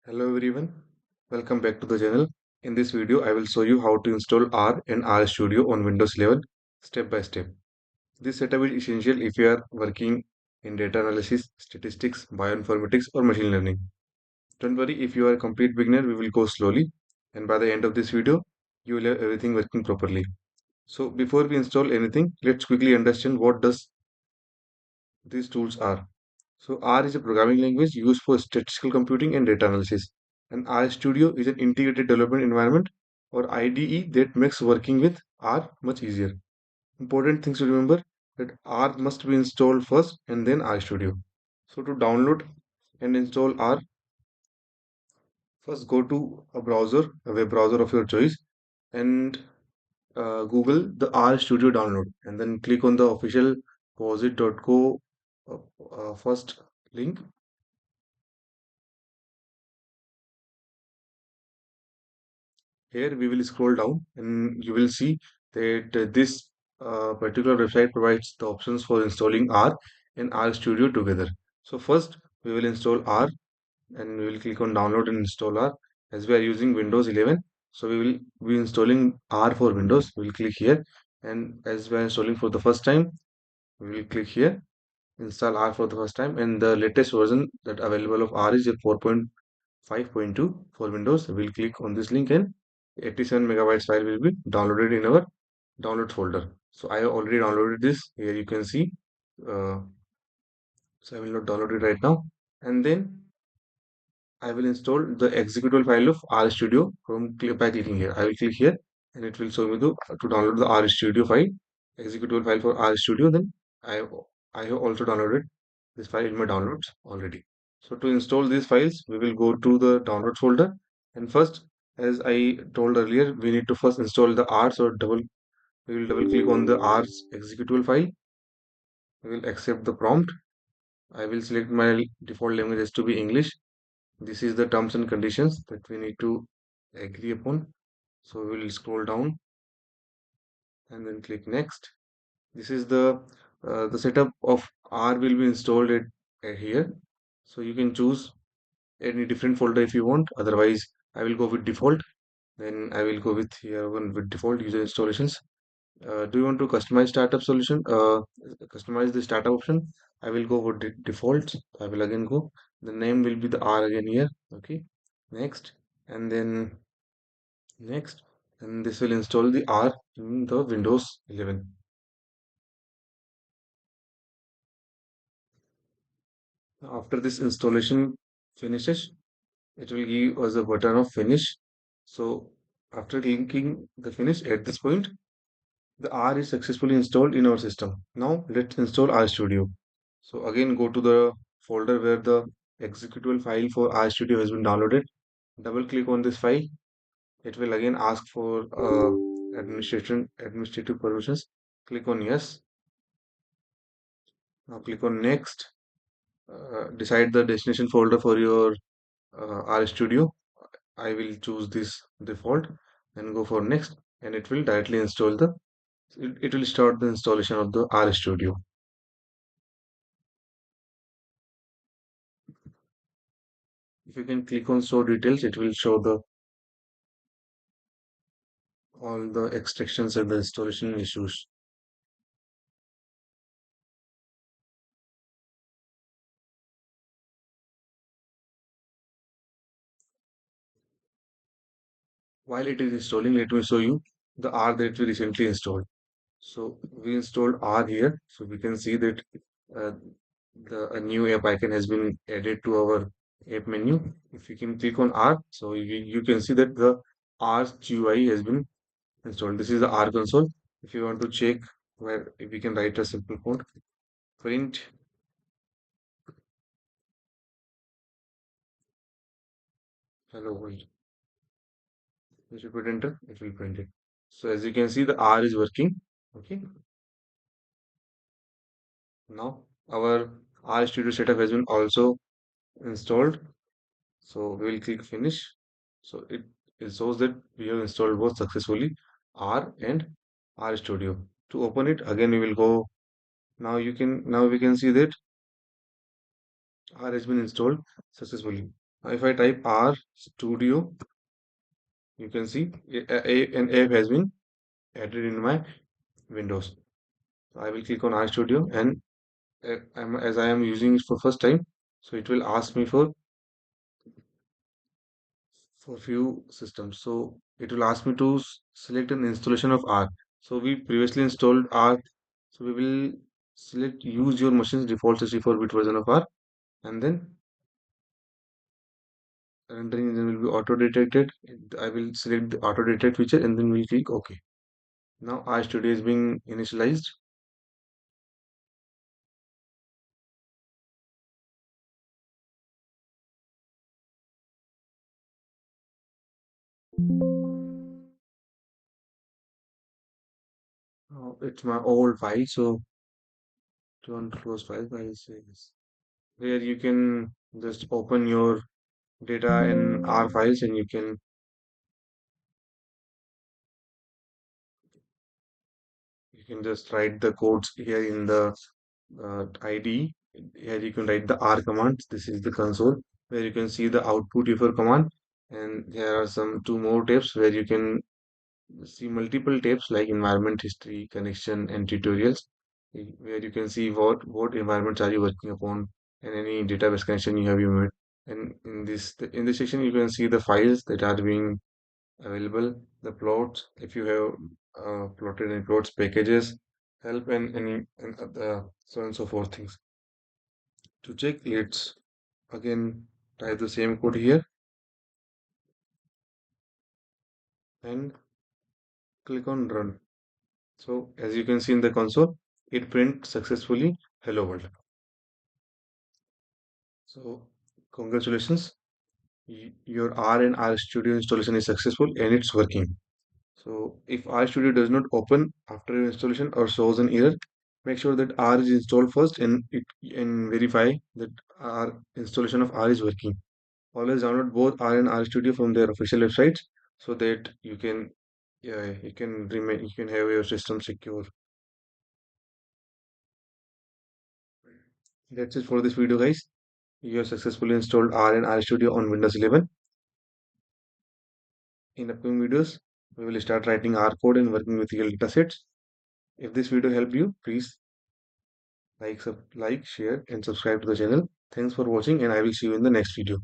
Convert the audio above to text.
Hello everyone, welcome back to the channel. In this video, I will show you how to install R and RStudio on Windows 11 step by step. This setup is essential if you are working in data analysis, statistics, bioinformatics, or machine learning. Don't worry, if you are a complete beginner, we will go slowly, and by the end of this video, you will have everything working properly. So before we install anything, let's quickly understand what does these tools are. So R is a programming language used for statistical computing and data analysis. And RStudio is an integrated development environment or IDE that makes working with R much easier. Important things to remember that R must be installed first and then RStudio. So to download and install R, first go to a browser, a web browser of your choice, and Google the RStudio download, and then click on the official posit.co first link. Here we will scroll down and you will see that this particular website provides the options for installing R and RStudio together. So first we will install R and we will click on download and install R. As we are using Windows 11, so we will be installing R for Windows. We will click here, and as we are installing for the first time, we will click here, install R for the first time, and the latest version that available of R is a 4.5.2 for Windows. We'll click on this link and 87 megabytes file will be downloaded in our download folder. So I have already downloaded this. Here you can see. Uh, so I will not download it right now. And then I will install the executable file of RStudio by clicking here. I will click here and it will show me to download the RStudio file, executable file for RStudio. Then I have, I have also downloaded this file in my downloads already. So to install these files, we will go to the downloads folder. And first, as I told earlier, we need to first install the R. So we will double click on the R's executable file. We will accept the prompt. I will select my default language as to be English. This is the terms and conditions that we need to agree upon. So we will scroll down and then click next. This is the setup of R will be installed at here. So you can choose any different folder if you want. Otherwise, I will go with default. Then I will go with here one with default user installations. Do you want to customize startup solution? Customize the startup option. I will go with default. I will again go. The name will be the R again here. Okay. Next. And then next. And this will install the R in the Windows 11. After this installation finishes, it will give us a button of finish. So after clicking the finish at this point, the R is successfully installed in our system. Now let's install RStudio. So again go to the folder where the executable file for RStudio has been downloaded. Double click on this file. It will again ask for administrative permissions. Click on yes. Now click on next. Decide the destination folder for your RStudio. I will choose this default and go for next, and it will directly install it will start the installation of the RStudio. If you can click on show details, it will show the all the extractions and the installation issues. While it is installing, let me show you the R that we recently installed. So we installed R here, so we can see that uh, a new app icon has been added to our app menu. If you can click on R, so you can see that the R GUI has been installed. This is the R console. If you want to check where if we can write a simple code, print hello world. If you put enter, it will print it. So as you can see, the R is working. Okay. Now our R Studio setup has been also installed. So we will click finish. So it shows that we have installed both successfully R and R Studio. To open it again, we will go. Now we can see that R has been installed successfully. If I type R Studio, you can see an app has been added in my Windows. So I will click on R Studio, and as I am using it for first time, so it will ask me for few systems. So it will ask me to select an installation of R. So we previously installed R. So we will select use your machine's default 64-bit version of R, and then rendering engine will be auto detected. I will select the auto detect feature, and then we'll click OK. Now RStudio is being initialized. It's my old file, so don't close file says where you can just open your data in R files, and you can just write the codes here in the ID. Here you can write the R command. This is the console where you can see the output of your command, and there are some two more tabs where you can see multiple tabs like environment history, connection, and tutorials, where you can see what environments are you working upon and any database connection you have made. And in this section, you can see the files that are being available, the plots, if you have plotted any plots, packages, help, and any and other so and so forth things. To check, let's again type the same code here and click on run. So as you can see in the console, it prints successfully hello world. So congratulations, your R and RStudio installation is successful and it's working. So if RStudio does not open after your installation or shows an error, make sure that R is installed first, and verify that our installation of R is working. Always download both R and RStudio from their official websites so that you can have your system secure. That's it for this video, guys. You have successfully installed R and RStudio on Windows 11. In upcoming videos, we will start writing R code and working with real datasets. If this video helped you, please like, share, and subscribe to the channel. Thanks for watching, and I will see you in the next video.